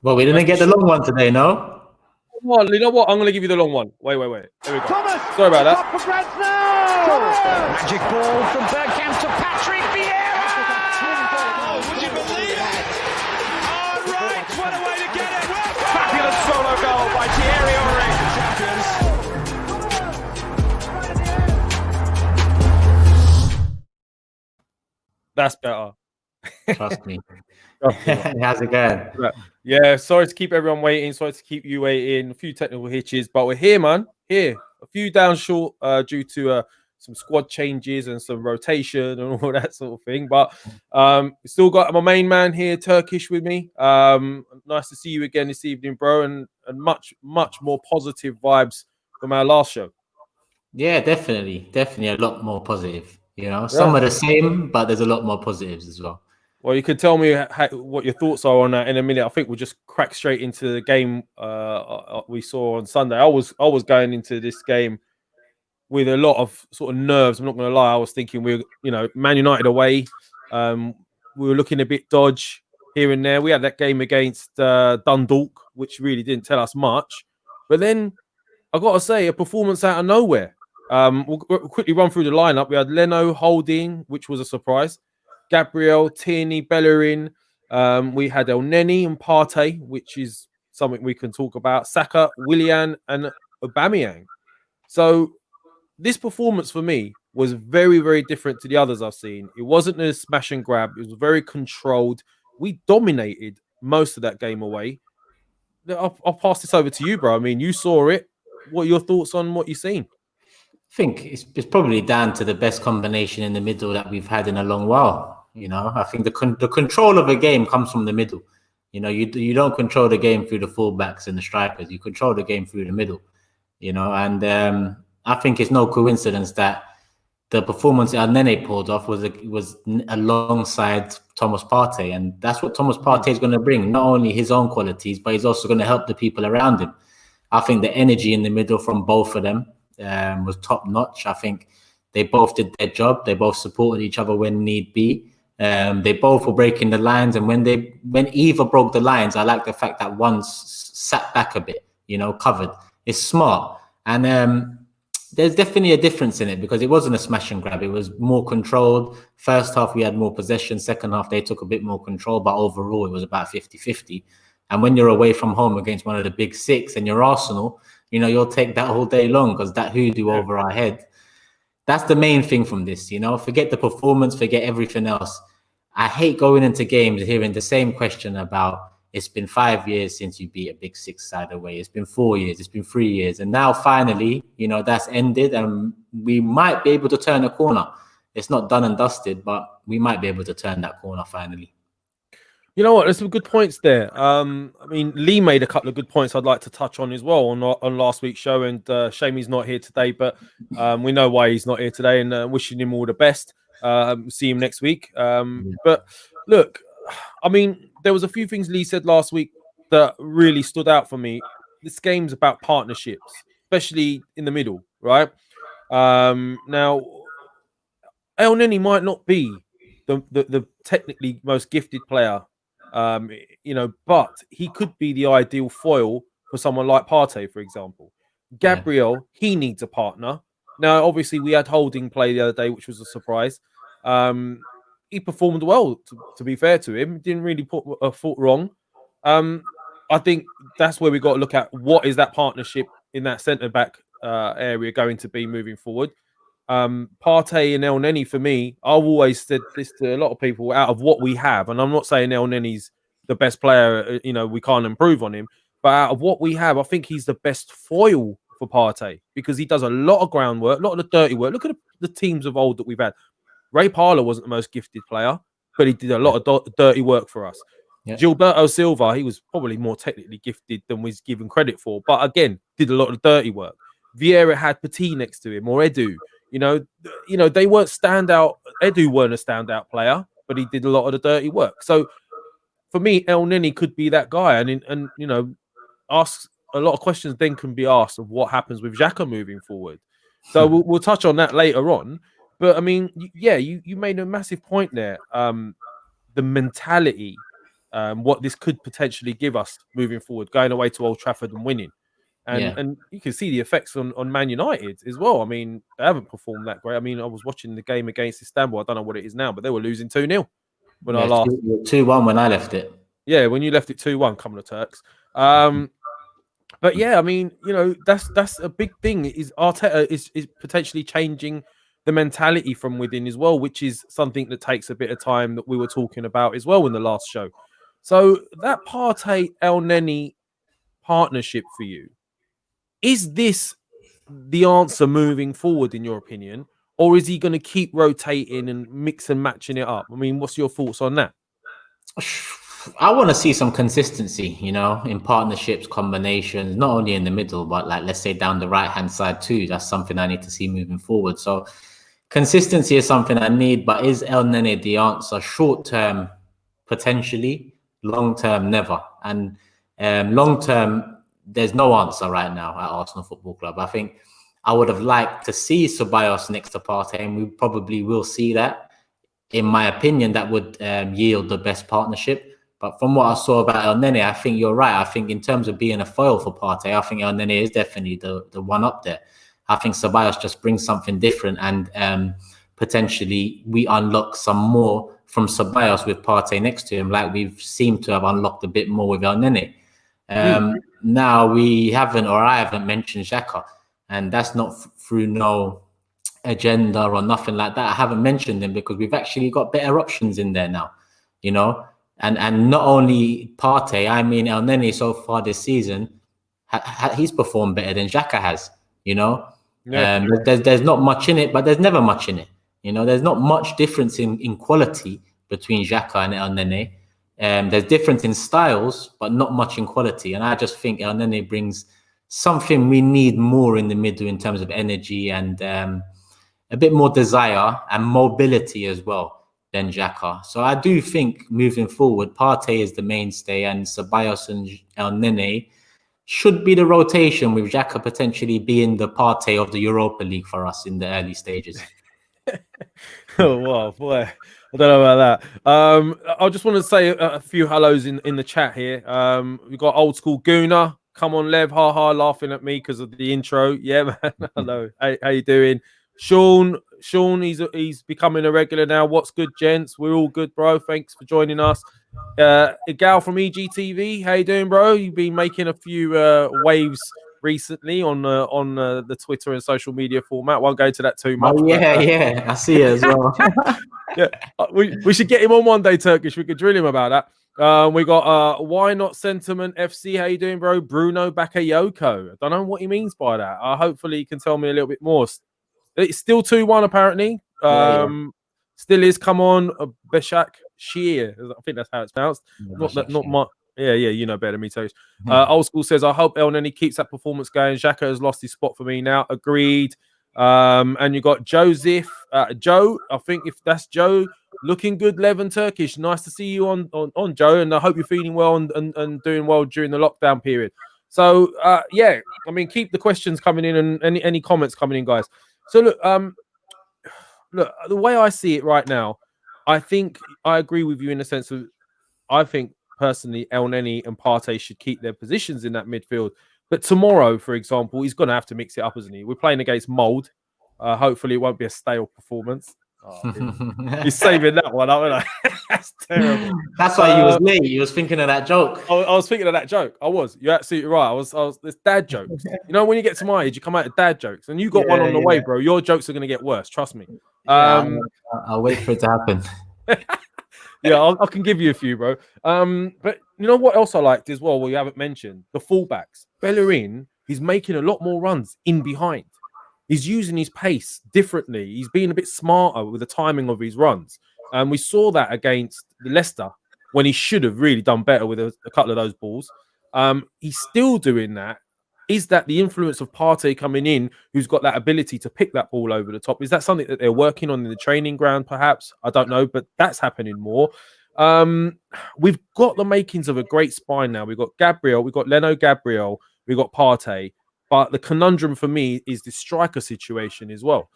Well, we didn't get the long one today, no? Come on, you know what? I'm going to give you the long one. Wait. Here we go. Thomas! Sorry about that. Magic ball from Bergkamp to Patrick Vieira! Oh, would you believe it? Oh, right, what a way to get it! Fabulous solo goal by Thierry Henry. That's better. Trust me. How's it going? Yeah, sorry to keep everyone waiting. Sorry to keep you waiting. A few technical hitches, but we're here, man. Here. A few down short due to some squad changes and some rotation and all that sort of thing. But still got my main man here, Turkish, with me. Nice to see you again this evening, bro, and much more positive vibes from our last show. Yeah, definitely a lot more positive. You know, some are the same, but there's a lot more positives as well. Well, you can tell me what your thoughts are on that in a minute. I think we'll just crack straight into the game we saw on Sunday. I was going into this game with a lot of sort of nerves. I'm not going to lie. I was thinking Man United away. We were looking a bit dodge here and there. We had that game against Dundalk, which really didn't tell us much. But then I got to say, a performance out of nowhere. We'll quickly run through the lineup. We had Leno, Holding, which was a surprise. Gabriel, Tierney, Bellerin. We had El Neni and Partey, which is something we can talk about. Saka, Willian, and Aubameyang. So this performance for me was very, very different to the others I've seen. It wasn't a smash and grab. It was very controlled. We dominated most of that game away. I'll pass this over to you, bro. I mean, you saw it. What are your thoughts on what you've seen? I think it's probably down to the best combination in the middle that we've had in a long while. You know, I think the control of a game comes from the middle. You know, you don't control the game through the fullbacks and the strikers. You control the game through the middle. You know, and I think it's no coincidence that the performance El Nene pulled off was alongside Thomas Partey, and that's what Thomas Partey is going to bring. Not only his own qualities, but he's also going to help the people around him. I think the energy in the middle from both of them was top notch. I think they both did their job. They both supported each other when need be. They both were breaking the lines, and when either broke the lines, I like the fact that one sat back a bit, you know, covered. It's smart, and there's definitely a difference in it because it wasn't a smash and grab. It was more controlled. First half, we had more possession. Second half, they took a bit more control, but overall, it was about 50-50. And when you're away from home against one of the big six and you're Arsenal, you know, you'll take that all day long because that hoodoo over our head. That's the main thing from this, you know. Forget the performance, forget everything else. I hate going into games hearing the same question about it's been 5 years since you beat a big six side away. It's been 4 years. It's been 3 years. And now finally, you know, that's ended and we might be able to turn a corner. It's not done and dusted, but we might be able to turn that corner finally. You know what? There's some good points there. I mean, Lee made a couple of good points I'd like to touch on as well on last week's show. And shame he's not here today, but we know why he's not here today and wishing him all the best. See him next week. But look, I mean, there was a few things Lee said last week that really stood out for me. This game's about partnerships, especially in the middle, right? Now, El Neni might not be the technically most gifted player, you know, but he could be the ideal foil for someone like Partey, for example. Gabriel, he needs a partner. Now, obviously, we had Holding play the other day, which was a surprise. He performed well, to be fair to him. Didn't really put a foot wrong. I think that's where we got to look at what is that partnership in that centre-back area going to be moving forward. Partey and El Neni, for me, I've always said this to a lot of people, out of what we have, and I'm not saying El Neni's the best player, you know, we can't improve on him, but out of what we have, I think he's the best foil for Partey because he does a lot of groundwork, a lot of the dirty work. Look at the teams of old that we've had. Ray Parlour wasn't the most gifted player, but he did a lot of dirty work for us. Gilberto Silva, he was probably more technically gifted than was given credit for, but again, did a lot of dirty work. Vieira had Petit next to him, or Edu. You know, they weren't standout. Edu weren't a standout player, but he did a lot of the dirty work. So for me, El Neni could be that guy, and you know, ask a lot of questions. Then can be asked of what happens with Xhaka moving forward. So we'll touch on that later on. But I mean, yeah, you made a massive point there. The mentality what this could potentially give us moving forward, going away to Old Trafford and winning. And you can see the effects on Man United as well. I mean, they haven't performed that great. I mean, I was watching the game against Istanbul. I don't know what it is now, but they were losing 2-0 when I last. 2-1 when I left it. Yeah, when you left it 2-1, coming to Turks. But yeah, I mean, you know, that's a big thing. Is Arteta is potentially changing the mentality from within as well, which is something that takes a bit of time that we were talking about as well in the last show. So that Partey El Neni partnership for you, is this the answer moving forward in your opinion, or is he going to keep rotating and mix and matching it up? I mean, what's your thoughts on that? I want to see some consistency, you know, in partnerships, combinations, not only in the middle, but like, let's say down the right-hand side too. That's something I need to see moving forward. So consistency is something I need, but is El Nene the answer? Short-term, potentially. Long-term, never. And long-term, there's no answer right now at Arsenal Football Club. I think I would have liked to see Ceballos next to Partey, and we probably will see that. In my opinion, that would yield the best partnership. But from what I saw about El Nene, I think you're right. I think in terms of being a foil for Partey, I think El Nene is definitely the one up there. I think Ceballos just brings something different, and potentially we unlock some more from Ceballos with Partey next to him, like we've seemed to have unlocked a bit more with El Nene. Now I haven't mentioned Xhaka, and that's not through no agenda or nothing like that. I haven't mentioned him because we've actually got better options in there now, you know. And not only Partey, I mean El Nene so far this season, he's performed better than Xhaka has, you know. Yeah. There's not much in it, but there's never much in it. You know, there's not much difference in quality between Xhaka and El Nene. There's difference in styles, but not much in quality. And I just think El Nene brings something we need more in the middle in terms of energy and a bit more desire and mobility as well than Xhaka. So I do think moving forward, Partey is the mainstay, and Ceballos and El Nene should be the rotation, with Xhaka potentially being the Partey of the Europa League for us in the early stages. Oh, wow, boy. I don't know about that. I just want to say a few hellos in the chat here. We've got old school Gooner. Come on, Lev. Ha ha, laughing at me because of the intro. Yeah, man. Hello. How you doing? Sean, he's becoming a regular now. What's good, gents? We're all good, bro. Thanks for joining us. Gal from EGTV, how you doing, bro? You've been making a few waves recently on the Twitter and social media format. Won't go into that too much. Oh, yeah, I see it as well. Yeah, we should get him on one day, Turkish. We could drill him about that. We got Why Not Sentiment FC. How you doing, bro? Bruno Bakayoko. I don't know what he means by that. Hopefully he can tell me a little bit more. It's still 2-1 apparently. Still is. Come on, Beshak Shear. I think that's how it's pronounced. Yeah, you know better than me, too. Old School says, I hope El Neni keeps that performance going. Xhaka has lost his spot for me now. Agreed. And you got Joseph. Joe, I think if that's Joe, looking good, Lev and Turkish. Nice to see you on Joe, and I hope you're feeling well and doing well during the lockdown period. So, yeah, I mean, keep the questions coming in and any comments coming in, guys. So look, the way I see it right now, I think I agree with you in the sense of, I think personally, El Neni and Partey should keep their positions in that midfield. But tomorrow, for example, he's going to have to mix it up, isn't he? We're playing against Mold. Hopefully, it won't be a stale performance. Oh, he's saving that one up, isn't I? That's terrible. That's why you was late. You was thinking of that joke. I was thinking of that joke. I was. You're absolutely right. I was. There's dad jokes. You know, when you get to my age, you come out of dad jokes, and you got one on the way, bro. Your jokes are going to get worse. Trust me. I'll wait for it to happen. Yeah, I can give you a few, bro. But you know what else I liked as well? Well, you haven't mentioned the fullbacks. Bellerin, he's making a lot more runs in behind. He's using his pace differently. He's being a bit smarter with the timing of his runs. And we saw that against Leicester when he should have really done better with a couple of those balls. He's still doing that. Is that the influence of Partey coming in, who's got that ability to pick that ball over the top? Is that something that they're working on in the training ground, perhaps? I don't know, but that's happening more. We've got the makings of a great spine now. We've got Gabriel, we've got Leno Gabriel, we've got Partey. But the conundrum for me is the striker situation as well.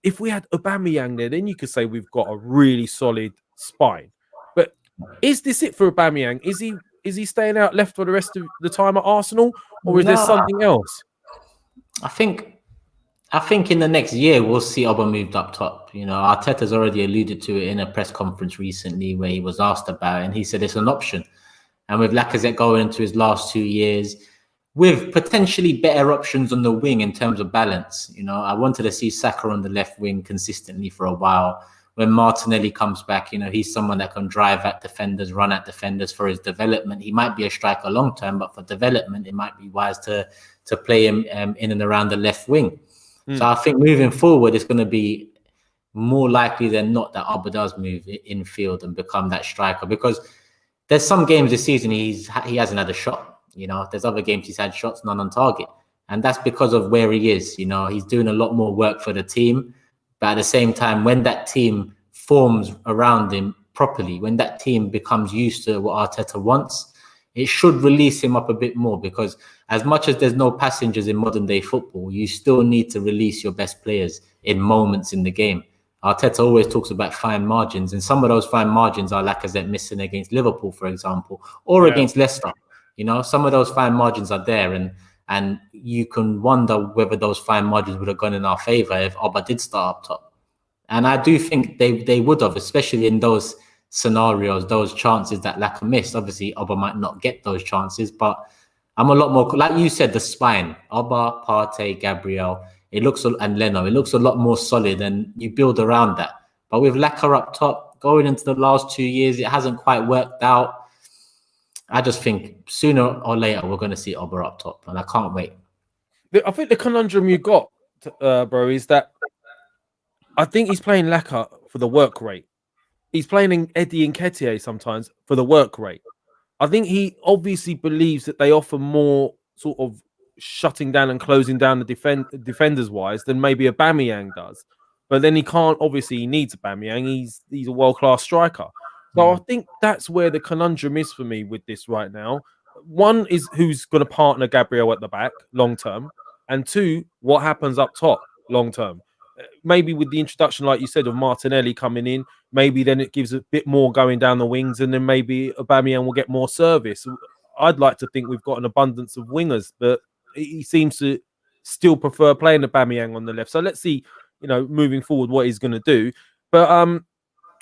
If we had Aubameyang there, then you could say we've got a really solid spine. But Is this it for Aubameyang? Is he staying out left for the rest of the time at Arsenal, or is there something else? I think in the next year we'll see Aubameyang moved up top. Arteta's already alluded to it in a press conference recently where he was asked about it, and he said it's an option. And with Lacazette going into his last 2 years, with potentially better options on the wing in terms of balance, I wanted to see Saka on the left wing consistently for a while. When Martinelli comes back, he's someone that can drive at defenders, run at defenders for his development. He might be a striker long term, but for development, it might be wise to play him in and around the left wing. So I think moving forward, it's going to be more likely than not that Auba does move infield and become that striker, because there's some games this season he hasn't had a shot. There's other games he's had shots, none on target. And that's because of where he is. He's doing a lot more work for the team. But at the same time, when that team forms around him properly, when that team becomes used to what Arteta wants, it should release him up a bit more, because as much as there's no passengers in modern day football, you still need to release your best players in moments in the game. Arteta always talks about fine margins, and some of those fine margins are Lacazette missing against Liverpool, for example, or against Leicester. Some of those fine margins are there, and you can wonder whether those fine margins would have gone in our favour if Auba did start up top. And I do think they would have, especially in those scenarios, those chances that Laka missed. Obviously, Auba might not get those chances, but I'm a lot more, like you said, the spine, Auba, Partey, Gabriel, and Leno, it looks a lot more solid, and you build around that. But with Laka up top, going into the last 2 years, it hasn't quite worked out. I just think sooner or later we're going to see Auba up top, and I can't wait. I think the conundrum you got, bro, is that I think he's playing Laka for the work rate. He's playing Eddie Nketiah sometimes for the work rate. I think he obviously believes that they offer more sort of shutting down and closing down the defenders wise than maybe Aubameyang does. But then he can't. Obviously, he needs Aubameyang. He's a world-class striker. So I think that's where the conundrum is for me with this right now. One is who's going to partner Gabriel at the back long term, and two, what happens up top long term. Maybe with the introduction, like you said, of Martinelli coming in, maybe then it gives a bit more going down the wings, and then maybe Aubameyang will get more service. I'd like to think we've got an abundance of wingers, but he seems to still prefer playing Aubameyang on the left. So let's see, moving forward, what he's going to do. But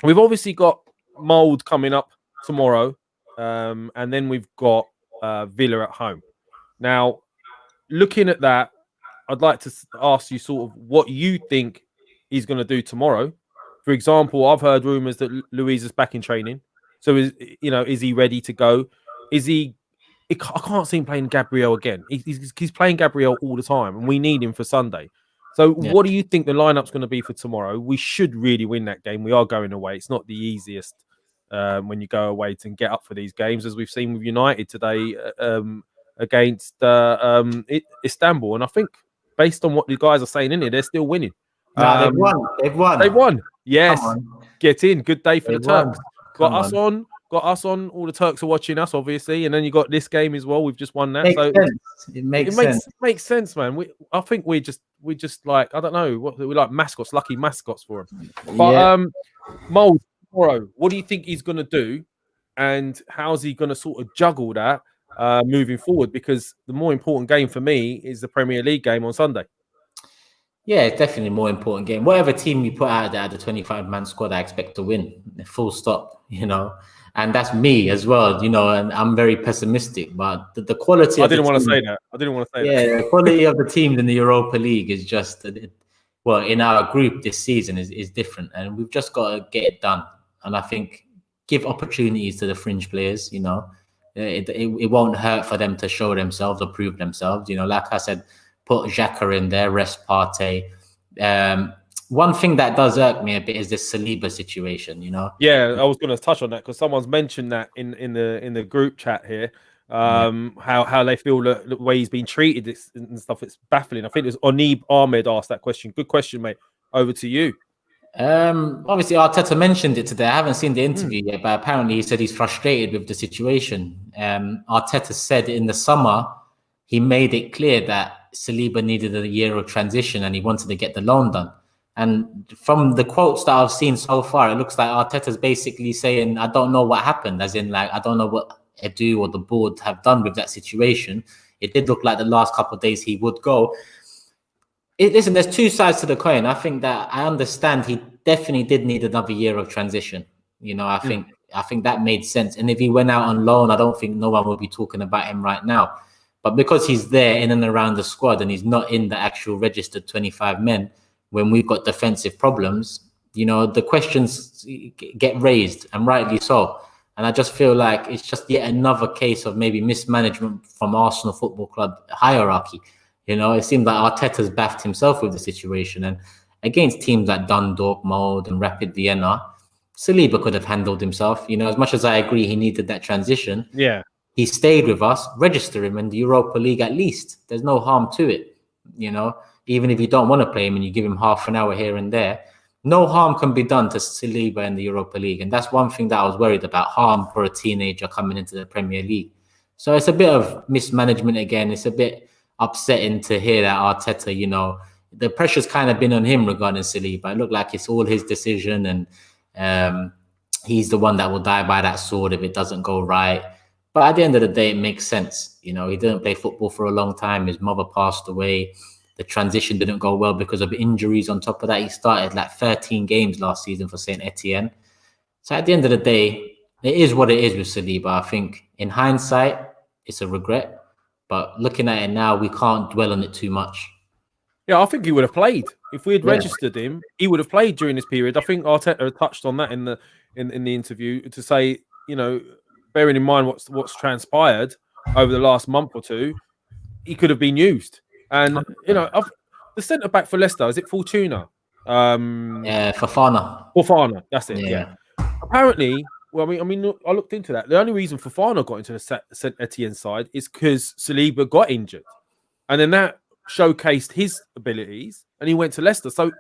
we've obviously got Mould coming up tomorrow, and then we've got Villa at home. Now, looking at that, I'd like to ask you sort of what you think he's going to do tomorrow. For example, I've heard rumours that Luiz is back in training. So is he ready to go? I can't see him playing Gabriel again. He's playing Gabriel all the time, and we need him for Sunday. So what do you think the lineup's going to be for tomorrow? We should really win that game. We are going away. It's not the easiest when you go away to get up for these games, as we've seen with United today against Istanbul. And I think based on what the guys are saying in here, they're still winning. They've won. They've won. Yes. Get in. Good day for the Turks. Got us on. All the Turks are watching us, obviously, and then you got this game as well. We've just won that. It makes sense. It makes sense, man. I think we just like, I don't know, we like mascots, lucky mascots for him. But Mould tomorrow, what do you think he's going to do, and how's he going to sort of juggle that moving forward? Because the more important game for me is the Premier League game on Sunday. Yeah, it's definitely a more important game. Whatever team you put out there at the 25-man squad, I expect to win. Full stop, And that's me as well, and I'm very pessimistic. But the quality I didn't want to say that. The quality of the teams in the Europa League is just, in our group this season is different. And we've just got to get it done. And I think give opportunities to the fringe players, It won't hurt for them to show themselves or prove themselves. Like I said, put Xhaka in there, rest Partey. One thing that does irk me a bit is this Saliba situation, Yeah, I was going to touch on that because someone's mentioned that in the group chat here. How they feel the way he's been treated and stuff. It's baffling. I think it was Onib Ahmed asked that question. Good question, mate. Over to you. Obviously, Arteta mentioned it today. I haven't seen the interview yet, but apparently he said he's frustrated with the situation. Arteta said in the summer he made it clear that Saliba needed a year of transition and he wanted to get the loan done. And from the quotes that I've seen so far, it looks like Arteta's basically saying, I don't know what happened, as in like, I don't know what Edu or the board have done with that situation. It did look like the last couple of days he would go. Listen, there's two sides to the coin. I think that I understand he definitely did need another year of transition. You know, I think that made sense. And if he went out on loan, I don't think no one will be talking about him right now. But because he's there in and around the squad and he's not in the actual registered 25 men, when we've got defensive problems, you know, the questions get raised, and rightly so. And I just feel like it's just yet another case of maybe mismanagement from Arsenal Football Club hierarchy. You know, it seems like Arteta's baffed himself with the situation. And against teams like Dundalk, Molde and Rapid Vienna, Saliba could have handled himself. You know, as much as I agree he needed that transition, he stayed with us. Register him in the Europa League at least. There's no harm to it, you know. Even if you don't want to play him and you give him half an hour here and there, no harm can be done to Saliba in the Europa League. And that's one thing that I was worried about, harm for a teenager coming into the Premier League. So it's a bit of mismanagement again. It's a bit upsetting to hear that Arteta, you know, the pressure's kind of been on him regarding Saliba. It looked like it's all his decision, and he's the one that will die by that sword if it doesn't go right. But at the end of the day, it makes sense. You know, he didn't play football for a long time. His mother passed away. The transition didn't go well because of injuries. On top of that, he started like 13 games last season for Saint Etienne. So at the end of the day, it is what it is with Saliba. I think in hindsight, it's a regret. But looking at it now, we can't dwell on it too much. Yeah, I think he would have played. If we had registered him, he would have played during this period. I think Arteta touched on that in the interview to say, you know, bearing in mind what's transpired over the last month or two, he could have been used. And, you know, the centre-back for Leicester, is it Fortuna? Fofana. Fofana, that's it, yeah. Apparently, well, I mean, I looked into that. The only reason Fofana got into the Saint Etienne side is because Saliba got injured. And then that showcased his abilities, and he went to Leicester. So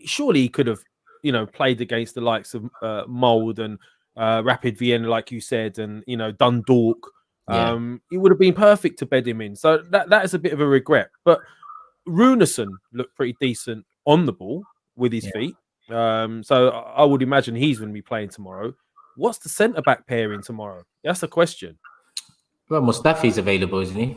surely he could have, you know, played against the likes of Molde and Rapid Vienna, like you said, and, you know, Dundalk. It would have been perfect to bed him in. So that is a bit of a regret. But Runarsson looked pretty decent on the ball with his feet. So I would imagine he's going to be playing tomorrow. What's the centre-back pairing tomorrow? That's the question. Well, Mustafi's available, isn't he?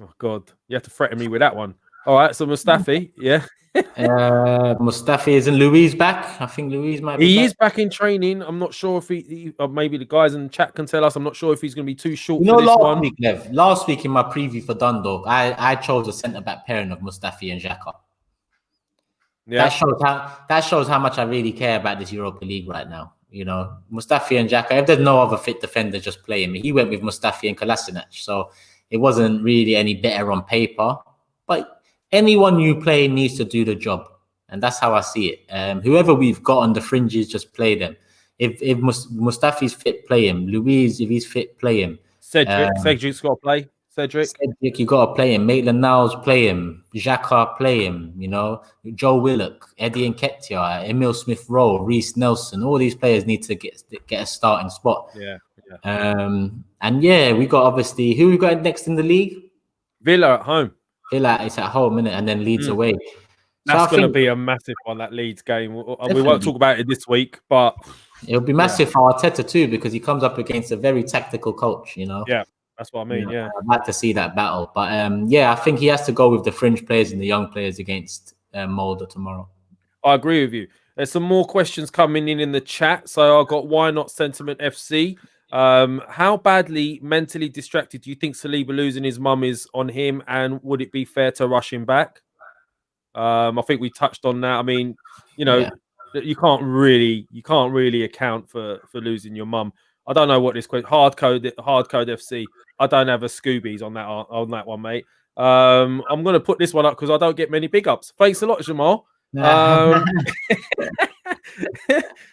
Oh, God. You have to threaten me with that one. All right, so Mustafi, yeah. Mustafi, isn't Louise back? I think Louise might be He is back in training. I'm not sure if he maybe the guys in the chat can tell us. I'm not sure if he's going to be too short for this one. Last week in my preview for Dundalk, I chose a centre-back pairing of Mustafi and Xhaka. Yeah. That shows how much I really care about this Europa League right now. You know, Mustafi and Xhaka, if there's no other fit defender, just play him. He went with Mustafi and Kolasinac, so it wasn't really any better on paper. But anyone you play needs to do the job. And that's how I see it. Whoever we've got on the fringes, just play them. If Mustafi's fit, play him. Louise, if he's fit, play him. Cedric's got to play. Cedric, you got to play him. Maitland-Niles, play him. Xhaka, play him. You know, Joe Willock, Eddie Nketiah, Emil Smith-Rowe, Reece Nelson. All these players need to get a starting spot. And we got obviously who we got next in the league. Villa at home. Villa is at home, innit? And then Leeds away. That's going to be a massive one, that Leeds game. We won't talk about it this week, but it'll be massive for Arteta too, because he comes up against a very tactical coach, you know. Yeah, that's what I mean. Yeah, I'd like to see that battle, but I think he has to go with the fringe players and the young players against Molde tomorrow. I agree with you. There's some more questions coming in the chat. So I've got Why Not Sentiment FC. How badly mentally distracted do you think Saliba losing his mum is on him, and would it be fair to rush him back? I think we touched on that. I mean, you know, you can't really account for losing your mum. I don't know what this question. Hard code FC. I don't have a Scoobies on that one, mate. I'm gonna put this one up because I don't get many big ups. Thanks a lot, Jamal. All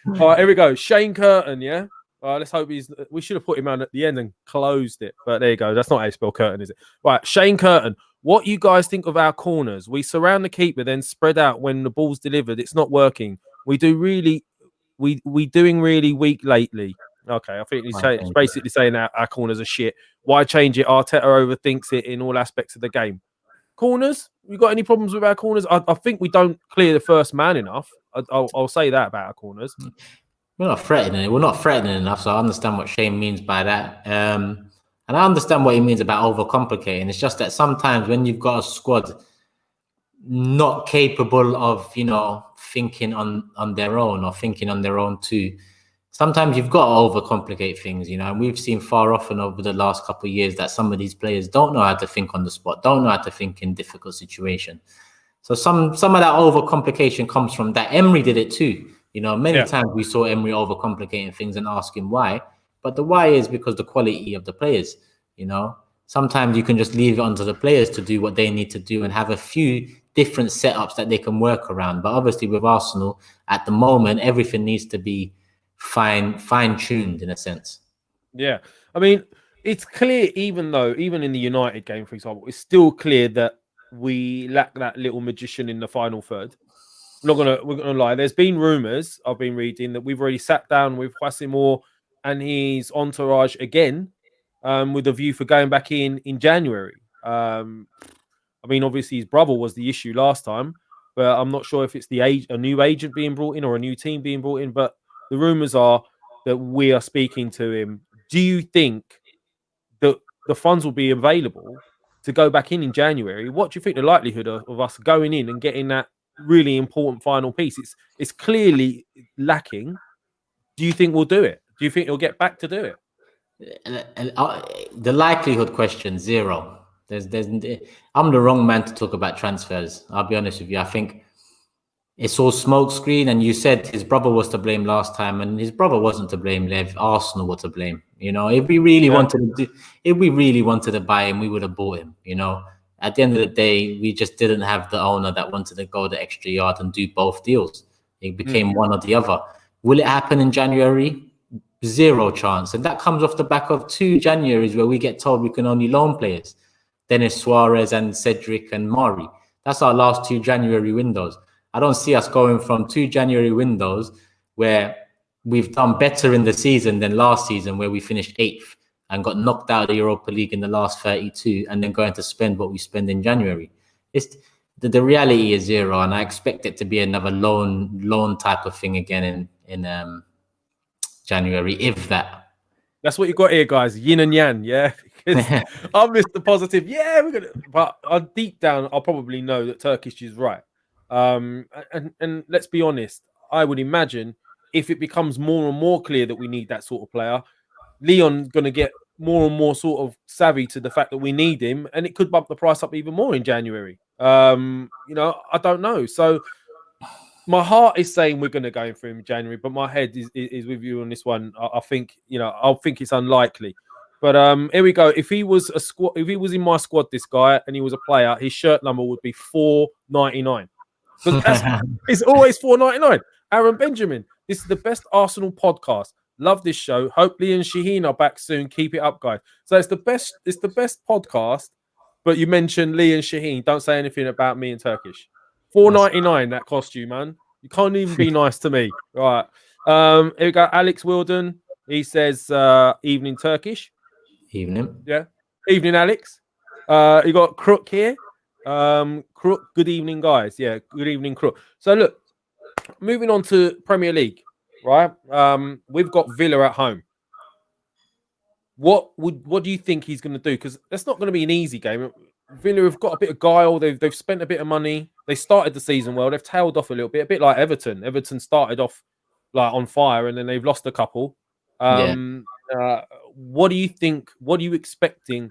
right, here we go. Shane Curtin, yeah. Let's hope we should have put him on at the end and closed it, but there you go. That's not how you spell curtain, is it? Right, Shane Curtin. What you guys think of our corners? We surround the keeper, then spread out when the ball's delivered. It's not working. We doing really weak lately. Okay, I think he's basically saying our corners are shit. Why change it? Arteta overthinks it in all aspects of the game. Corners? We got any problems with our corners? I think we don't clear the first man enough. I'll say that about our corners. We're not threatening it. We're not threatening enough. So I understand what Shane means by that. And I understand what he means about overcomplicating. It's just that sometimes when you've got a squad not capable of, thinking on their own or thinking on their own too, sometimes you've got to overcomplicate things, and we've seen far often over the last couple of years that some of these players don't know how to think on the spot, don't know how to think in difficult situations. So some of that overcomplication comes from that. Emery did it too. Many times we saw Emery overcomplicating things and asking why, but the why is because the quality of the players, Sometimes you can just leave it onto the players to do what they need to do and have a few different setups that they can work around. But obviously with Arsenal, at the moment, everything needs to be fine-tuned in a sense. Yeah. I mean, it's clear, even in the United game, for example, it's still clear that we lack that little magician in the final third. We're not gonna lie. There's been rumours I've been reading that we've already sat down with Hwasimor and his entourage again, with a view for going back in January. I mean, obviously his brother was the issue last time, but I'm not sure if it's a new agent being brought in or a new team being brought in. But the rumours are that we are speaking to him. Do you think that the funds will be available to go back in January? What do you think the likelihood of us going in and getting that really important final piece? It's clearly lacking. Do you think we'll do it? Do you think he'll get back to do it? The likelihood question, zero. I'm the wrong man to talk about transfers. I'll be honest with you. I think it's all smokescreen. And you said his brother was to blame last time, and his brother wasn't to blame. Lev, Arsenal were to blame. If we really wanted to buy him, we would have bought him. At the end of the day, we just didn't have the owner that wanted to go the extra yard and do both deals. It became one or the other. Will it happen in January? Zero chance. And that comes off the back of 2 Januaries where we get told we can only loan players. Dennis Suarez and Cedric and Mari. That's our last 2 January windows. I don't see us going from 2 January windows where we've done better in the season than last season, where we finished 8th and got knocked out of the Europa League in the last 32, and then going to spend what we spend in January. The reality is zero, and I expect it to be another loan type of thing again in January, if that. That's what you got here, guys. Yin and yang, yeah. I'm Mr. Positive. Yeah, we're gonna. But deep down, I'll probably know that Turkish is right. And let's be honest. I would imagine if it becomes more and more clear that we need that sort of player, Leon's going to get more and more sort of savvy to the fact that we need him, and it could bump the price up even more in January. I don't know. So my heart is saying we're going to go in for him in January, but my head is with you on this one. I think it's unlikely. But here we go. If he was in my squad, this guy, and he was a player, his shirt number would be 499. It's always 499. Aaron Benjamin, this is the best Arsenal podcast. Love this show. Hope Lee and Shaheen are back soon. Keep it up, guys. So it's the best podcast. But you mentioned Lee and Shaheen. Don't say anything about me in Turkish. 499 that cost you, man. You can't even be nice to me. Right. Here we go. Alex Wilden. He says evening Turkish. Evening. Yeah. Evening, Alex. You got Crook here. Crook, good evening, guys. Yeah, good evening, Crook. So look, moving on to Premier League, right? We've got Villa at home. What do you think he's going to do? Because that's not going to be an easy game. Villa have got a bit of guile. They've spent a bit of money. They started the season well. They've tailed off a little bit, a bit like Everton. Everton started off like on fire, and then they've lost a couple. What do you think? What are you expecting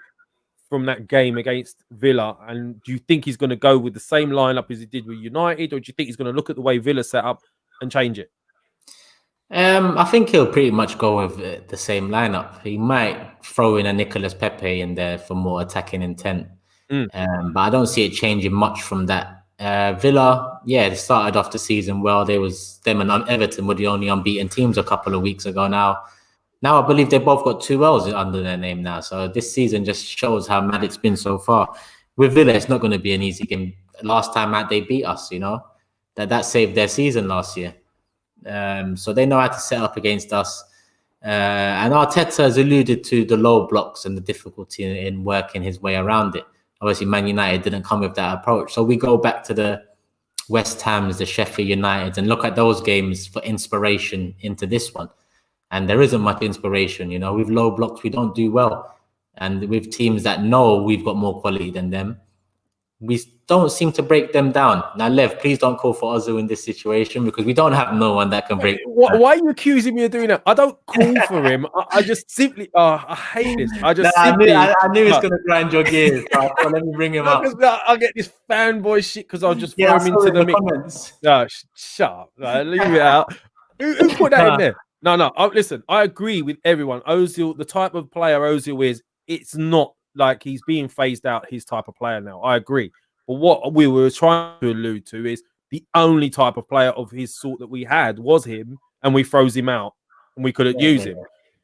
from that game against Villa? And do you think he's going to go with the same lineup as he did with United, or do you think he's going to look at the way Villa set up and change it? I think he'll pretty much go with the same lineup. He might throw in a Nicolas Pepe in there for more attacking intent. But I don't see it changing much from that. Villa, they started off the season well. Them and Everton were the only unbeaten teams a couple of weeks ago. Now I believe they both got 2 L's under their name now. So this season just shows how mad it's been so far. With Villa, it's not going to be an easy game. Last time out, they beat us, that saved their season last year. So they know how to set up against us. And Arteta has alluded to the low blocks and the difficulty in working his way around it. Obviously, Man United didn't come with that approach. So we go back to the West Ham's, the Sheffield Uniteds, and look at those games for inspiration into this one. And there isn't much inspiration, you know. With low blocks, we don't do well. And with teams that know we've got more quality than them, we don't seem to break them down. Now, Lev, please don't call for Ozil in this situation because we don't have no one that can break. Why are you accusing me of doing that? I don't call for him. I just simply, I hate this. I just simply, I knew it's going to grind your gears. So I thought, let me bring him up. I get this fanboy shit because I'll just throw him into the mix. Comments. No, shut up. Leave it out. Who put that in there? No. Listen, I agree with everyone. Ozil, the type of player Ozil is, it's not like he's being phased out his type of player now. I agree. But what we were trying to allude to is the only type of player of his sort that we had was him, and we froze him out, and we couldn't use him.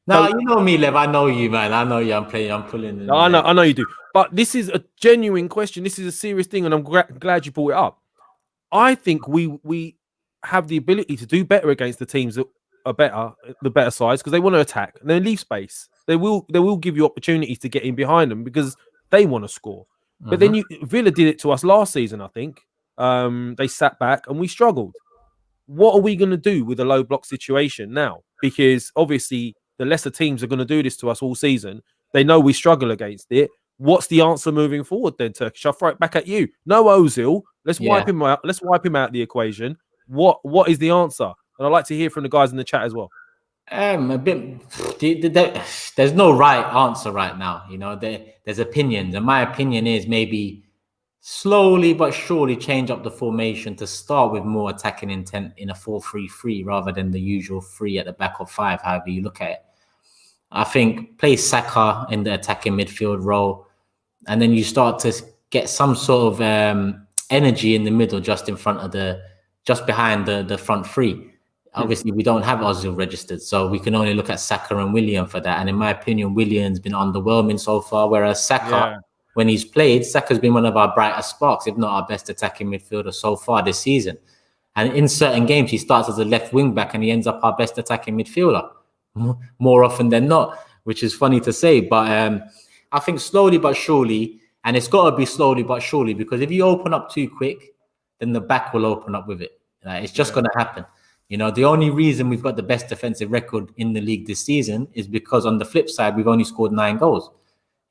No, you know me, Lev. I know you, man. I know you. I'm pulling. No, I know you do. But this is a genuine question. This is a serious thing, and I'm glad you brought it up. I think we have the ability to do better against the teams that are better, the better sides, because they want to attack and they leave space. They will give you opportunities to get in behind them because they want to score. But then Villa did it to us last season, I think. They sat back and we struggled. What are we going to do with a low block situation now? Because obviously the lesser teams are going to do this to us all season. They know we struggle against it. What's the answer moving forward then, Turkish? I'll throw it back at you. No Ozil. Let's wipe him out. Let's wipe him out of the equation. What is the answer? And I'd like to hear from the guys in the chat as well. A bit. There's no right answer right now. You know, there's opinions, and my opinion is maybe slowly but surely change up the formation to start with more attacking intent in a 4-3-3 rather than the usual 3 at the back of 5. However you look at it, I think play Saka in the attacking midfield role, and then you start to get some sort of energy in the middle, just behind the front 3. Obviously, we don't have Ozil registered, so we can only look at Saka and Willian for that. And in my opinion, Willian's been underwhelming so far, whereas Saka, when he's played, Saka's been one of our brightest sparks, if not our best attacking midfielder so far this season. And in certain games, he starts as a left wing back and he ends up our best attacking midfielder more often than not, which is funny to say. But I think slowly but surely, and it's got to be slowly but surely, because if you open up too quick, then the back will open up with it. It's just going to happen. You know, the only reason we've got the best defensive record in the league this season is because on the flip side, we've only scored 9 goals.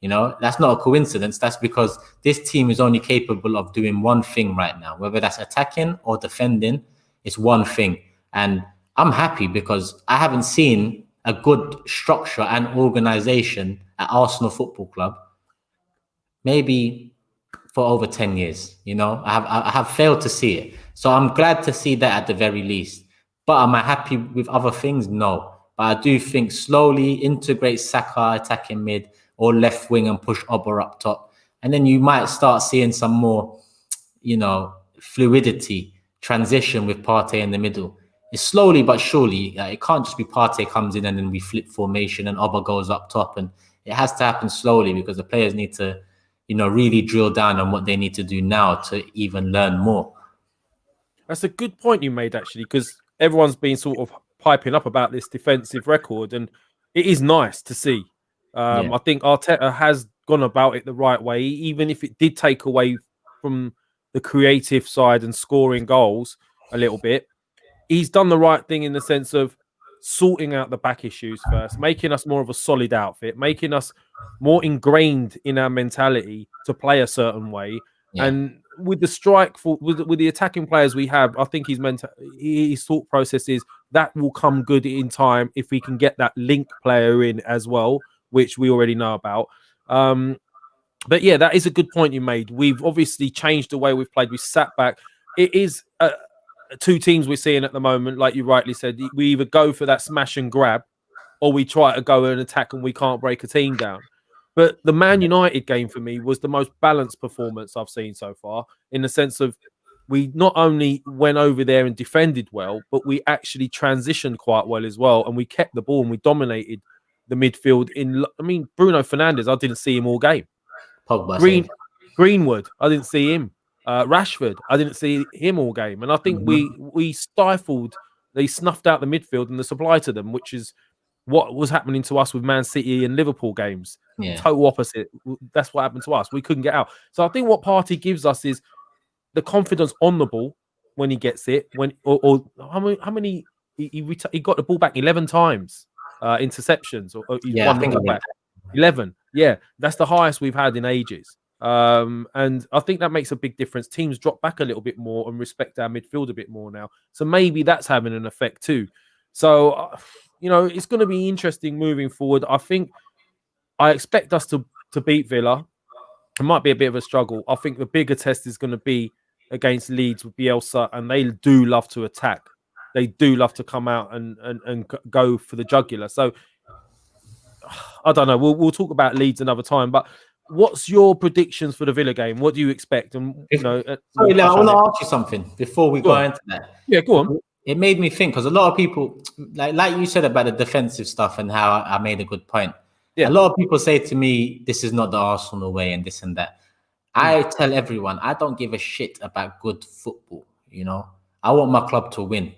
You know, that's not a coincidence. That's because this team is only capable of doing one thing right now, whether that's attacking or defending. It's one thing. And I'm happy because I haven't seen a good structure and organization at Arsenal Football Club maybe for over 10 years. You know, I have failed to see it. So I'm glad to see that at the very least. But am I happy with other things? No. But I do think slowly integrate Saka attacking mid or left wing and push Oba up top. And then you might start seeing some more, you know, fluidity, transition with Partey in the middle. It's slowly but surely. It can't just be Partey comes in and then we flip formation and Oba goes up top. And it has to happen slowly because the players need to, you know, really drill down on what they need to do now to even learn more. That's a good point you made, actually, because everyone's been sort of piping up about this defensive record, and it is nice to see. I think Arteta has gone about it the right way, even if it did take away from the creative side and scoring goals a little bit. He's done the right thing in the sense of sorting out the back issues first, making us more of a solid outfit, making us more ingrained in our mentality to play a certain way. And with the with the attacking players we have, I think his thought process is that will come good in time if we can get that link player in as well, which we already know about. But yeah, that is a good point you made. We've obviously changed the way we've played. We sat back. It is 2 teams we're seeing at the moment, like you rightly said. We either go for that smash and grab, or we try to go and attack and we can't break a team down. But the Man United game for me was the most balanced performance I've seen so far, in the sense of we not only went over there and defended well, but we actually transitioned quite well as well. And we kept the ball and we dominated the midfield. Bruno Fernandes, I didn't see him all game. Pogba, Greenwood, I didn't see him. Rashford, I didn't see him all game. And I think we snuffed out the midfield and the supply to them, which is what was happening to us with Man City and Liverpool games. Yeah. Total opposite. That's what happened to us. We couldn't get out. So I think what Partey gives us is the confidence on the ball when he gets it. Or how many he got the ball back 11 times, interceptions, or he's Yeah, won I the think ball back 11. Yeah, that's the highest we've had in ages. And I think that makes a big difference. Teams drop back a little bit more and respect our midfield a bit more now. So maybe that's having an effect too. So, it's going to be interesting moving forward. I expect us to beat Villa. It might be a bit of a struggle. I think the bigger test is going to be against Leeds with Bielsa, and they do love to attack. They do love to come out and go for the jugular. So I don't know. We'll talk about Leeds another time. But what's your predictions for the Villa game? What do you expect? And Sorry, I want to ask you something before we go into that. Yeah, go on. It made me think because a lot of people, like you said about the defensive stuff and how I made a good point. Yeah. A lot of people say to me, "This is not the Arsenal way," and this and that. I tell everyone, I don't give a shit about good football. I want my club to win.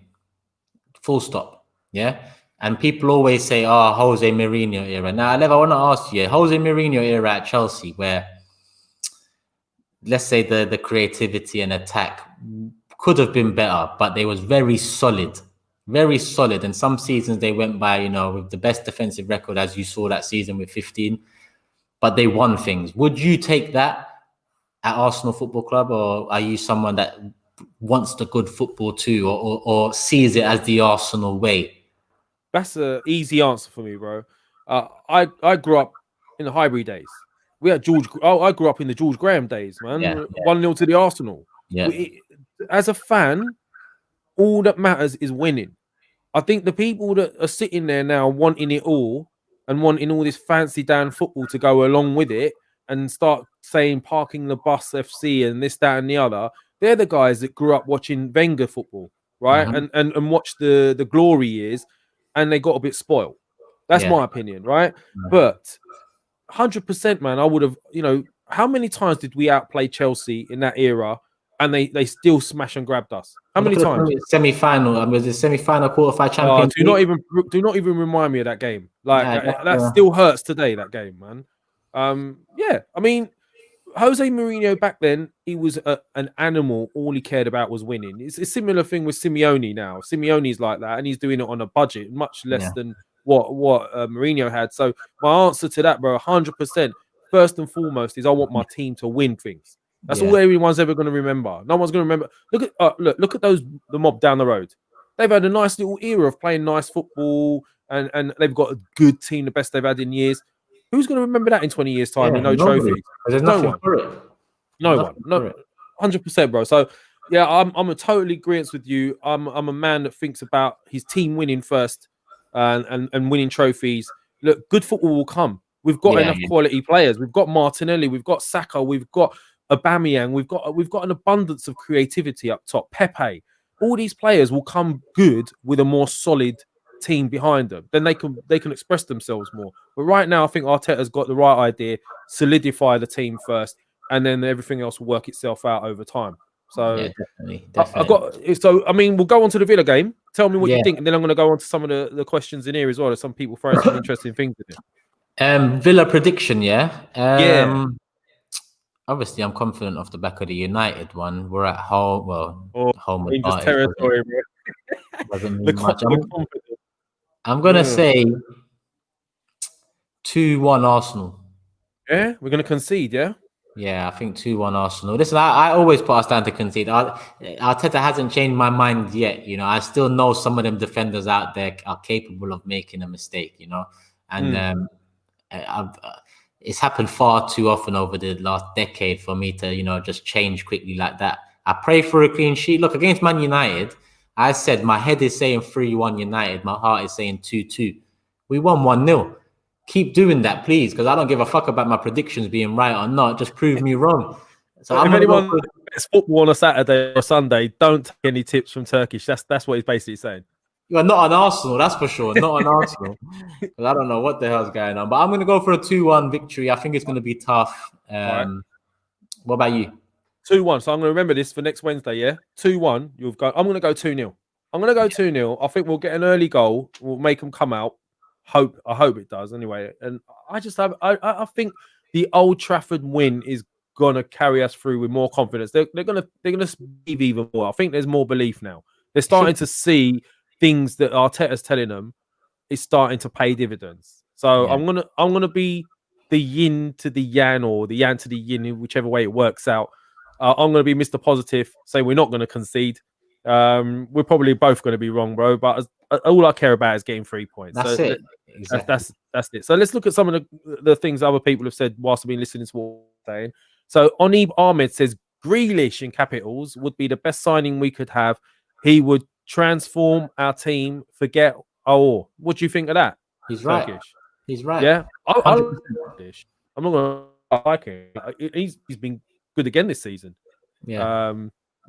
Full stop. Yeah. And people always say, "Oh, Jose Mourinho era." Now, I want to ask you, Jose Mourinho era at Chelsea, where let's say the creativity and attack could have been better, but they was very solid. And some seasons they went by, with the best defensive record, as you saw that season with 15, but they won things. Would you take that at Arsenal Football Club, or are you someone that wants the good football too, or sees it as the Arsenal way? That's an easy answer for me, bro. I grew up in the Highbury days. We had George. I grew up in the George Graham days, man. 1-0 to the Arsenal. Yeah. As a fan, all that matters is winning. I think the people that are sitting there now wanting it all and wanting all this fancy down football to go along with it and start saying parking the bus FC and this, that, and the other, they're the guys that grew up watching Wenger football, right? Mm-hmm. And watched the glory years, and they got a bit spoiled. That's my opinion, right? Mm-hmm. But 100%, man, I would have, how many times did we outplay Chelsea in that era and they still smash and grabbed us? How many times? Semi-final. Was it semi-final, quarter-final champions? Do not even remind me of that game. That still hurts today, that game, man. I mean, Jose Mourinho back then, he was an animal. All he cared about was winning. It's a similar thing with Simeone now. Simeone's like that, and he's doing it on a budget, much less than what Mourinho had. So my answer to that, bro, 100%, first and foremost, is I want my team to win things. That's all everyone's ever going to remember. No one's going to remember. Look at the mob down the road. They've had a nice little era of playing nice football, and they've got a good team, the best they've had in years. Who's going to remember that in 20 years' time with no trophies? There's nothing for it. No one. No, 100%, bro. So, I'm a totally agreement with you. I'm a man that thinks about his team winning first and winning trophies. Look, good football will come. We've got enough quality players. We've got Martinelli. We've got Saka. We've got Aubameyang. We've got an abundance of creativity up top. Pepe. All these players will come good with a more solid team behind them. Then they can express themselves more. But right now, I think Arteta's got the right idea. Solidify the team first, and then everything else will work itself out over time. So definitely. I mean, we'll go on to the Villa game. Tell me what you think, and then I'm going to go on to some of the questions in here as well. There's some people throwing some interesting things in it. Villa prediction, obviously, I'm confident off the back of the United one. We're at home. Well, home Rangers territory, bro. Doesn't mean much. I'm going to say 2-1 Arsenal. Yeah, we're going to concede, yeah? Yeah, I think 2-1 Arsenal. Listen, I always put us down to concede. Arteta hasn't changed my mind yet. I still know some of them defenders out there are capable of making a mistake, and it's happened far too often over the last decade for me to, just change quickly like that. I pray for a clean sheet. Look, against Man United, I said my head is saying 3-1 United. My heart is saying 2-2. We won 1-0. Keep doing that, please, because I don't give a fuck about my predictions being right or not. Just prove me wrong. So if anyone bets football on a Saturday or Sunday, don't take any tips from Turkish. That's what he's basically saying. You're not on Arsenal, that's for sure. Not on Arsenal. Because I don't know what the hell's going on. But I'm going to go for a 2-1 victory. I think it's going to be tough. Right. What about you? 2-1. So I'm going to remember this for next Wednesday, yeah? 2-1. I'm going to go 2-0. I'm going to go 2-0. I think we'll get an early goal. We'll make them come out. I hope it does anyway. And I think the Old Trafford win is gonna carry us through with more confidence. They're gonna believe even more. I think there's more belief now. They're starting to see things that Arteta's telling them is starting to pay dividends. So I'm gonna be the yin to the yang, or the yang to the yin, whichever way it works out. I'm gonna be Mr. Positive, say we're not gonna concede. We're probably both gonna be wrong, bro. But all I care about is getting 3 points. That's it. Exactly. That's it. So let's look at some of the things other people have said whilst I've been listening to what they're saying. So Onib Ahmed says Grealish in capitals would be the best signing we could have. He would transform our team. Forget what do you think of that? He's right. Turkish. He's right. Yeah, I I'm not gonna like him. He's been good again this season. Yeah.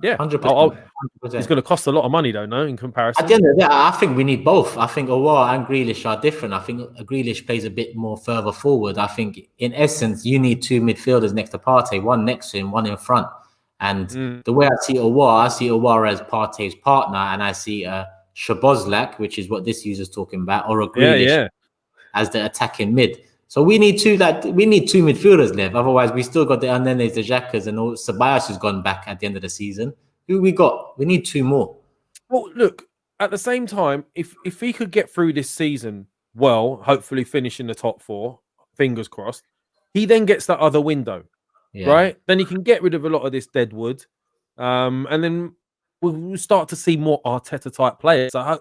Yeah, 100%. It's going to cost a lot of money, though, no, in comparison. At the end of the day, I think we need both. I think Aouar and Grealish are different. I think Grealish plays a bit more further forward. I think, in essence, you need two midfielders next to Partey, one next to him, one in front. And the way I see Aouar as Partey's partner, and I see Szoboszlai, which is what this user's talking about, or a Grealish as the attacking mid. So we need two midfielders left. Otherwise, we still got the Annenes, the Xhakas, and all. Ceballos who's gone back at the end of the season. Who we got? We need two more. Well, look, at the same time, if he could get through this season well, hopefully finish in the top 4, fingers crossed, he then gets that other window, right? Then he can get rid of a lot of this dead wood, and then we'll start to see more Arteta type players. So,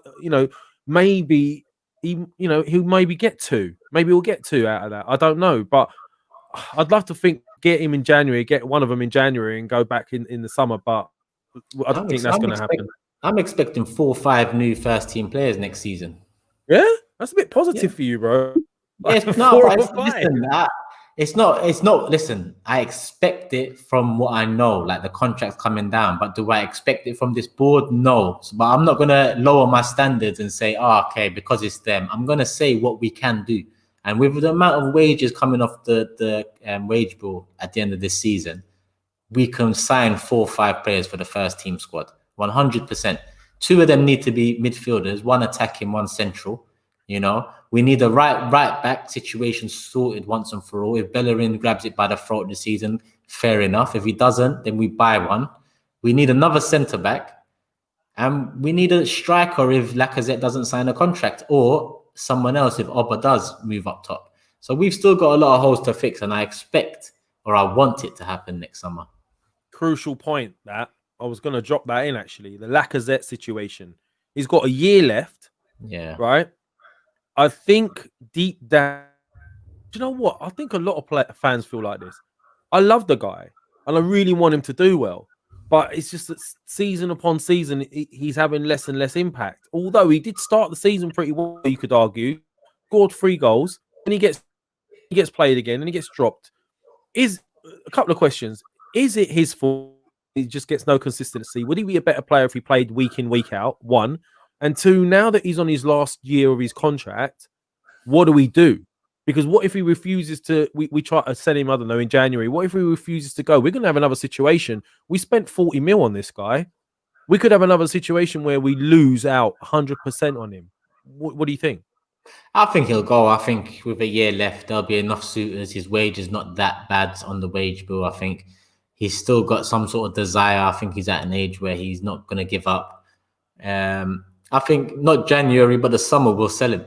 maybe he'll maybe get 2. Maybe we'll get 2 out of that. I don't know, but I'd love to get him in January, get one of them in January, and go back in the summer. But I don't think that's going to happen. I'm expecting 4 or 5 new first team players next season. Yeah, that's a bit positive for you, bro. Like it's not. Listen, I expect it from what I know, like the contract's coming down. But do I expect it from this board? No. But I'm not going to lower my standards and say, okay, because it's them. I'm going to say what we can do. And with the amount of wages coming off the wage bill at the end of this season, we can sign 4 or 5 players for the first team squad. 100%. 2 of them need to be midfielders, 1 attacking, 1 central. We need a right back situation sorted once and for all. If Bellerin grabs it by the throat this season, fair enough. If he doesn't, then we buy one. We need another centre back, and we need a striker if Lacazette doesn't sign a contract, or someone else if Oba does move up top. So we've still got a lot of holes to fix, and I expect, or I want it to happen next summer. Crucial point that I was going to drop that in, actually. The Lacazette situation. He's got a year left. Yeah. Right? I think deep down, do you know what? I think a lot of fans feel like this. I love the guy, and I really want him to do well. But it's just that season upon season, he's having less and less impact. Although he did start the season pretty well, you could argue. Scored 3 goals, and he gets played again, and he gets dropped. A couple of questions. Is it his fault? He just gets no consistency. Would he be a better player if he played week in, week out? 1. And 2, now that he's on his last year of his contract, what do we do? Because what if he refuses to, we try to send him, I don't know, in January. What if he refuses to go? We're going to have another situation. We spent 40 mil on this guy. We could have another situation where we lose out 100% on him. What do you think? I think he'll go. I think with a year left, there'll be enough suitors. His wage is not that bad on the wage bill. I think he's still got some sort of desire. I think he's at an age where he's not going to give up. I think not January, but the summer we'll sell him.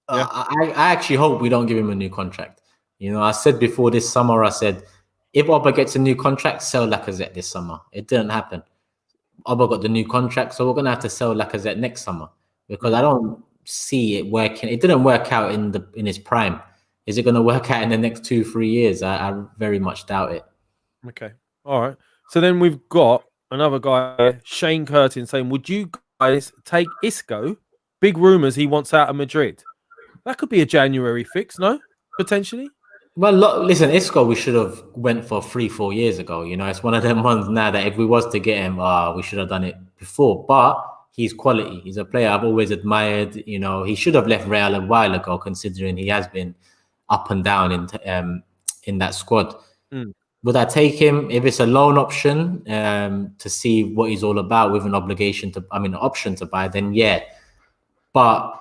Yeah. I actually hope we don't give him a new contract. I said before this summer, I said, if Oba gets a new contract, sell Lacazette this summer. It didn't happen. Oba got the new contract, so we're going to have to sell Lacazette next summer because I don't see it working. It didn't work out in his prime. Is it going to work out in the next 2-3 years? I very much doubt it. Okay. All right. So then we've got another guy, Shane Curtin, saying, would you guys take Isco? Big rumours he wants out of Madrid. That could be a January fix, no? Potentially? Well, listen, Isco we should have went for 3-4 years ago. It's one of them ones now that if we was to get him, we should have done it before. But he's quality. He's a player I've always admired. He should have left Real a while ago, considering he has been up and down in that squad. Would I take him if it's a loan option to see what he's all about with an option to buy? Then yeah. But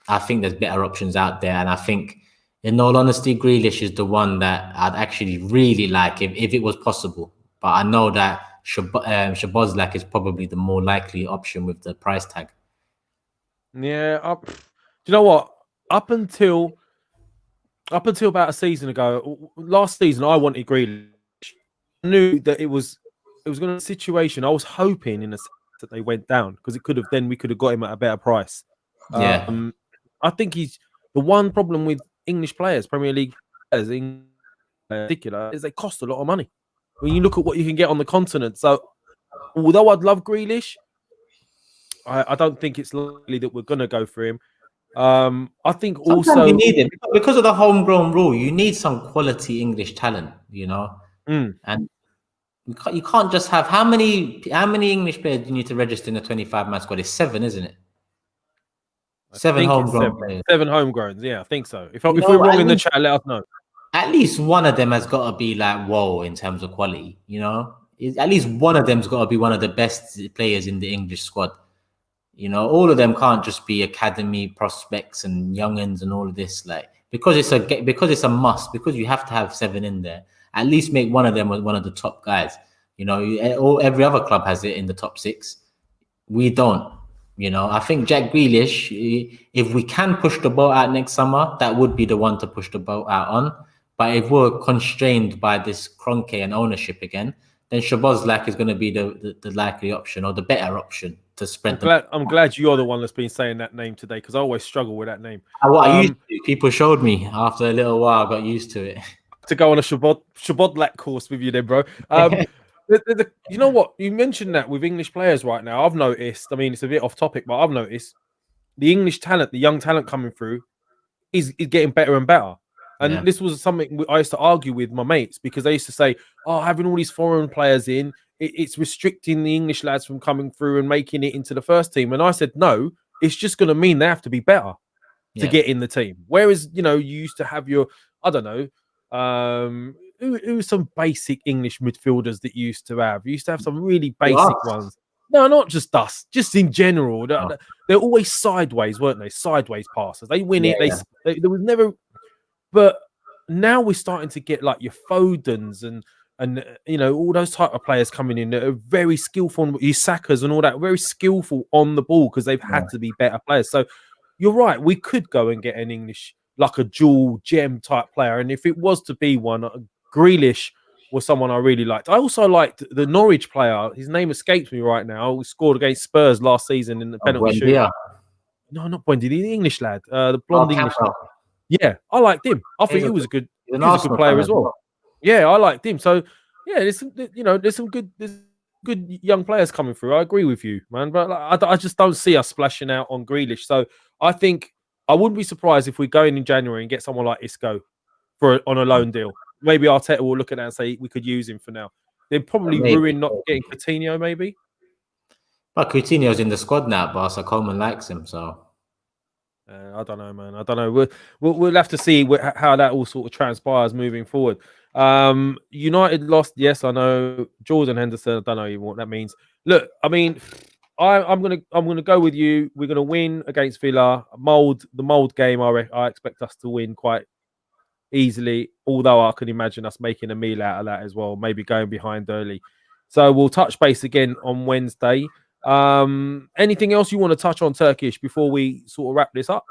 I think there's better options out there, and I think, in all honesty, Grealish is the one that I'd actually really like if it was possible. But I know that Szoboszlai is probably the more likely option with the price tag. Yeah. Do you know what? Up until about a season ago, last season, I wanted Grealish. I knew that it was going to be a situation. I was hoping in a sense that they went down because we could have got him at a better price. Yeah. I think he's the one problem with English players, Premier League players in particular, is they cost a lot of money. When you look at what you can get on the continent. So although I'd love Grealish, I don't think it's likely that we're going to go for him. I think Sometimes also you need it because of the homegrown rule. You need some quality English talent, and you can't just have how many English players do you need to register in the 25-man squad? It's 7, isn't it? 7 homegrown players. 7 homegrowns. Yeah, I think so. If we're wrong in the chat, let us know. At least one of them has got to be like whoa in terms of quality. At least one of them's got to be one of the best players in the English squad. All of them can't just be academy prospects and youngins and all of this. Because it's a must. Because you have to have 7 in there. At least make one of them one of the top guys. Every other club has it in the top 6. We don't. I think Jack Grealish, if we can push the boat out next summer, that would be the one to push the boat out on. But if we're constrained by this Kroenke and ownership again, then Szoboszlai is going to be the likely option or the better option to spread. I'm glad you're the one that's been saying that name today because I always struggle with that name. I used to. People showed me after a little while. I got used to it. To go on a Szoboszlai course with you then, bro. You know what? You mentioned that with English players right now. I've noticed, I mean, it's a bit off topic, but I've noticed the English talent, the young talent coming through is getting better and better. And this was something I used to argue with my mates because they used to say, oh, having all these foreign players in, it's restricting the English lads from coming through and making it into the first team. And I said, no, it's just going to mean they have to be better to get in the team. Whereas, you used to have your, I don't know, who are some basic English midfielders that you used to have? You used to have some really basic ones. No, not just us, just in general. They're always sideways, weren't they? Sideways passes. They win it. There was never. But now we're starting to get like your Fodens and all those type of players coming in that are very skillful. Your Sakas and all that, very skillful on the ball because they've had to be better players. So you're right. We could go and get an English, like a dual gem type player. And if it was to be one, Grealish was someone I really liked. I also liked the Norwich player. His name escapes me right now. He scored against Spurs last season in the penalty shoot. No, not Buendia, the English lad, the blonde English lad. Yeah, I liked him. I think he was a good player as well. Yeah, I liked him. So yeah, there's some good young players coming through. I agree with you, man. But I just don't see us splashing out on Grealish. So I think I wouldn't be surprised if we go in January and get someone like Isco on a loan deal. Maybe Arteta will look at that and say we could use him for now. They'd probably ruin not getting Coutinho, maybe. But Coutinho's in the squad now, but so Coleman likes him, so. I don't know, man. I don't know. We'll have to see how that all sort of transpires moving forward. United lost. Yes, I know. Jordan Henderson. I don't know even what that means. Look, I mean, I'm gonna go with you. We're gonna win against Villa. The mold game. I expect us to win quite easily. Although I can imagine us making a meal out of that as well. Maybe going behind early. So we'll touch base again on Wednesday. Anything else you want to touch on Turkish before we sort of wrap this up?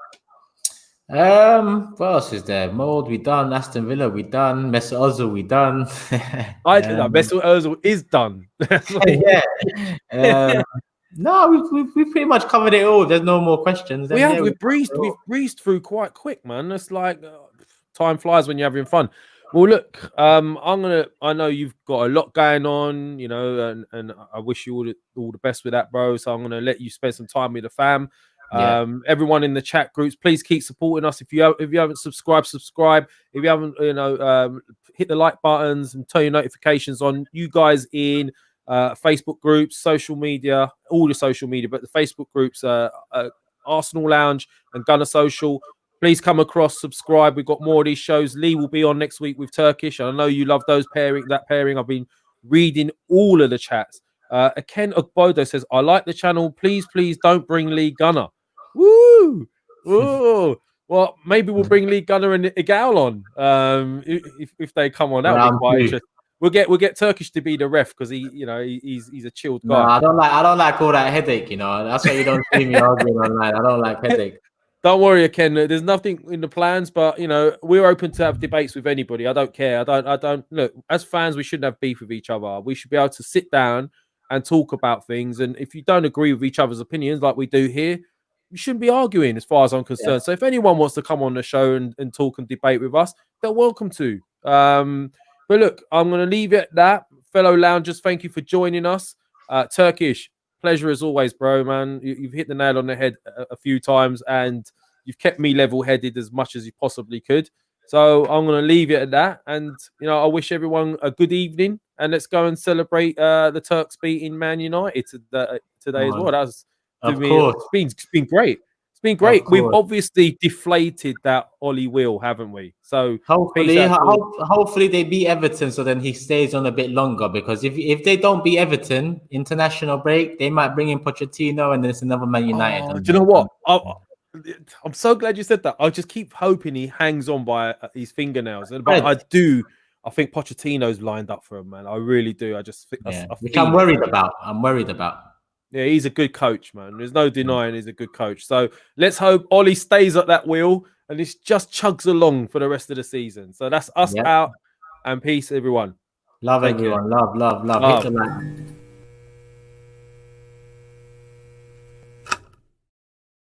What else is there? Mold, we done. Aston Villa, we done. Mesut Ozil, we done. I think that Mesut Ozil is done. No, we've pretty much covered it all. There's no more questions. We've breezed through quite quick, man. It's like time flies when you're having fun. Well, look, I know you've got a lot going on, and I wish you all the best with that, bro. So I'm gonna let you spend some time with the fam. Everyone in the chat groups, please keep supporting us. If you haven't subscribe. If you haven't, hit the like buttons and turn your notifications on. You guys in Facebook groups, social media, all the social media, but the Facebook groups, Arsenal Lounge and Gunner Social. Please come across, subscribe. We've got more of these shows. Lee will be on next week with Turkish. I know you love that pairing. I've been reading all of the chats. Ken Ogbodo says, I like the channel. Please don't bring Lee Gunner. Woo! Ooh. Well, maybe we'll bring Lee Gunner and Igal on if they come on. That would be quite interesting. We'll get Turkish to be the ref because he's a chilled guy. No, I don't like all that headache. That's why you don't see me arguing online. I don't like headache. Don't worry, Ken. There's nothing in the plans, but we're open to have debates with anybody. I don't care. I don't look. As fans, we shouldn't have beef with each other. We should be able to sit down and talk about things. And if you don't agree with each other's opinions, like we do here, you shouldn't be arguing, as far as I'm concerned. Yeah. So if anyone wants to come on the show and talk and debate with us, they're welcome to. But look, I'm going to leave it at that. Fellow loungers, thank you for joining us. Turkish, pleasure as always, bro, man. You've hit the nail on the head a few times, and you've kept me level-headed as much as you possibly could. So I'm going to leave it at that. And, I wish everyone a good evening. And let's go and celebrate the Turks beating Man United today as well. That was, it's been great. It's been great. We've obviously deflated that Ollie wheel, haven't we? So hopefully they beat Everton, so then he stays on a bit longer. Because if they don't beat Everton, international break, they might bring in Pochettino, and then it's another Man United. Do you know what? I'm so glad you said that. I just keep hoping he hangs on by his fingernails. But I think Pochettino's lined up for him, man. I really do. I just think which I'm worried about. Yeah, he's a good coach, man. There's no denying he's a good coach. So let's hope Ollie stays at that wheel and it just chugs along for the rest of the season. So that's us out, and peace, everyone. Love everyone. Love. Hit the like.